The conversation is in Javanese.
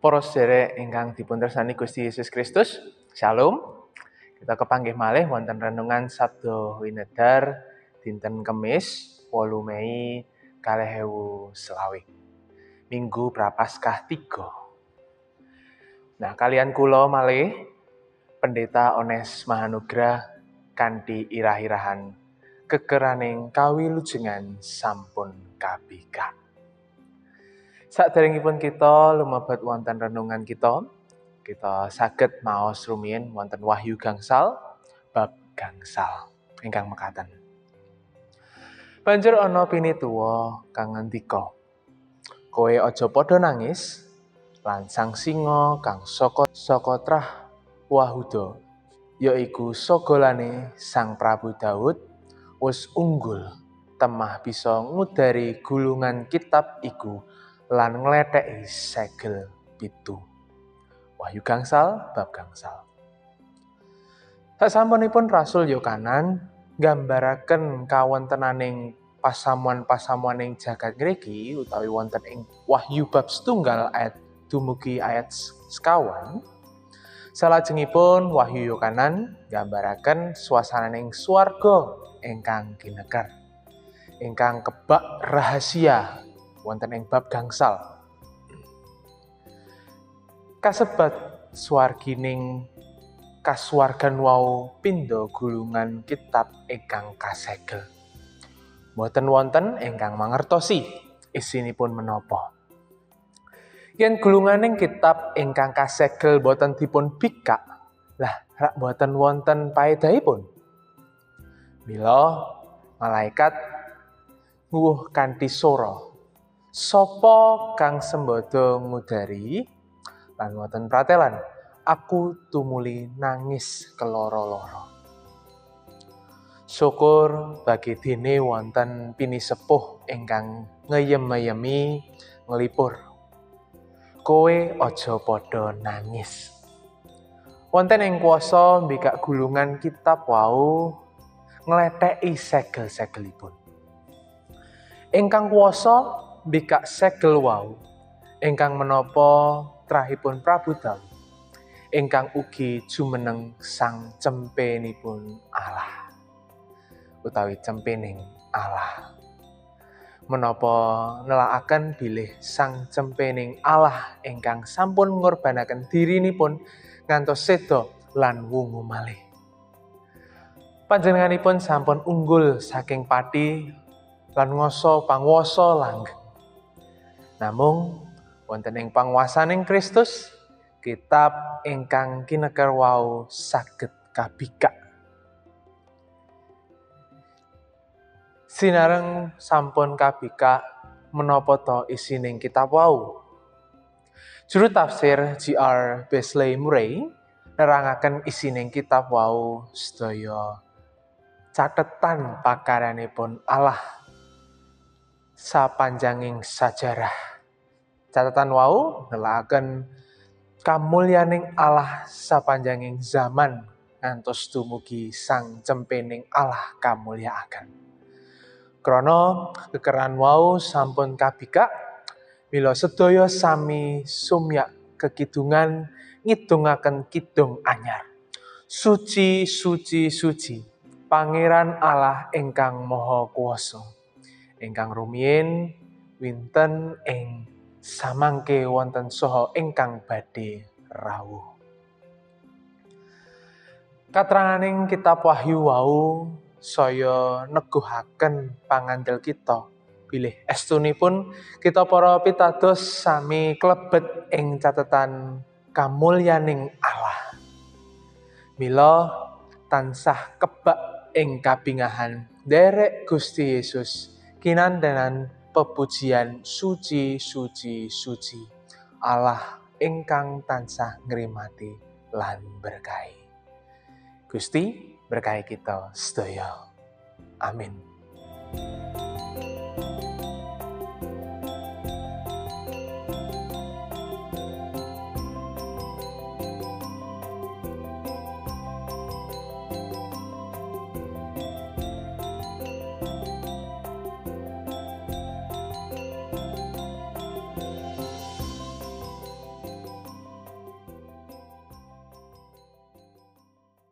Para sedherek ingkang dipuntresnani Gusti Yesus Kristus, Shalom. Kita kepanggih malih wonten renungan Sabda Winedhar dinten Kemis 8 Mei 2020. Minggu Prapaskah 3. Nah, kalian kula malih Pendeta Ones Mahanugrah kanthi irah-irahan kekeraning kawilujengan sampun kabikak. Saderengipun kita lumebet wonten renungan kita saged maos rumiyin wonten Wahyu gangsal bab gangsal ingkang mekaten. Banjur ana pinituwa kang ngendika, "Kowe aja padha nangis, lan sang singa kang saka trah Wahuda, yaiku sogolane Sang Prabu Daud, wis unggul temah bisa ngudari gulungan kitab iku lan ngletheki segel 7. Wahyu gangsal bab gangsal. Sasampunipun Rasul Yohanan nggambaraken kawontenaning pasamuan-pasamuaning jagat ngriki utawi wonten ing Wahyu bab 1 ayat dumugi ayat 50. Salajengipun Wahyu Yohanan nggambaraken swasananing swarga ingkang gineker, ingkang kebak rahasia wonten ing bab gangsal. Kasebat swargining kasuwargan wau pindha gulungan kitab ingkang kasegel. Boten wonten ingkang mangertosi isinipun menapa. Yen gulunganing kitab ingkang kasegel boten dipun bikak, lah rak boten wonten paedahipun. Mila malaikat nguwuh kanthi swara, "Sapa kang sembada ngudari?" Lan wonten pratelan, "Aku tumuli nangis keloro-loro." Syukur bagi dene wonten pinisepuh ingkang ngeyem-eyemi nglipur, "Kowe aja padha nangis." Wonten ing kuwasa mbikak gulungan kitab wau ngletheki segel-segelipun. Ingkang kuwasa mbikak segel wau ingkang menapa trahipun Prabu Daud, ingkang ugi jumeneng sang cempenipun Allah utawi cempening Allah. Menapa nelakaken bilih sang cempening Allah ingkang sampun ngorbanaken dirinipun ngantos seda lan wungu malih. Panjenenganipun sampun unggul saking pati lan ngasa panguwasa langgeng. Namung wonten ing panguwasaning Kristus, kitab ingkang kineker wau saged kabikak. Sinareng sampun kabikak, menapa ta isining kitab wau? Juru tafsir J.R. Beasley Murray nerangaken isining kitab wau sedaya catetan pakaranipun Allah sapanjanging sajarah. Catatan wau nelakaken kamulyaning Allah sapanjanging zaman ngantos dumugi sang cempening Allah kamulyakaken. Krana kekeran wau sampun kabikak, mila sedaya sami sumyak kekidungan ngidungaken kidung anyar. Suci, suci, suci, Pangeran Allah ingkang Maha Kuwasa, ingkang rumiyin winten ing samangke wonten saha ingkang badhe rawuh. Katranganing kitab Wahyu wau saya neguhaken pangandel kita bilih estunipun kita para pitados sami klebet ing catetan kamulyaning Allah. Mila tansah kebak ing kabingahan nderek Gusti Yesus kinantenan pepujian suci, suci, suci, Allah ingkang tansah ngrimati lan berkahi. Gusti berkahi kita sedaya. Amin.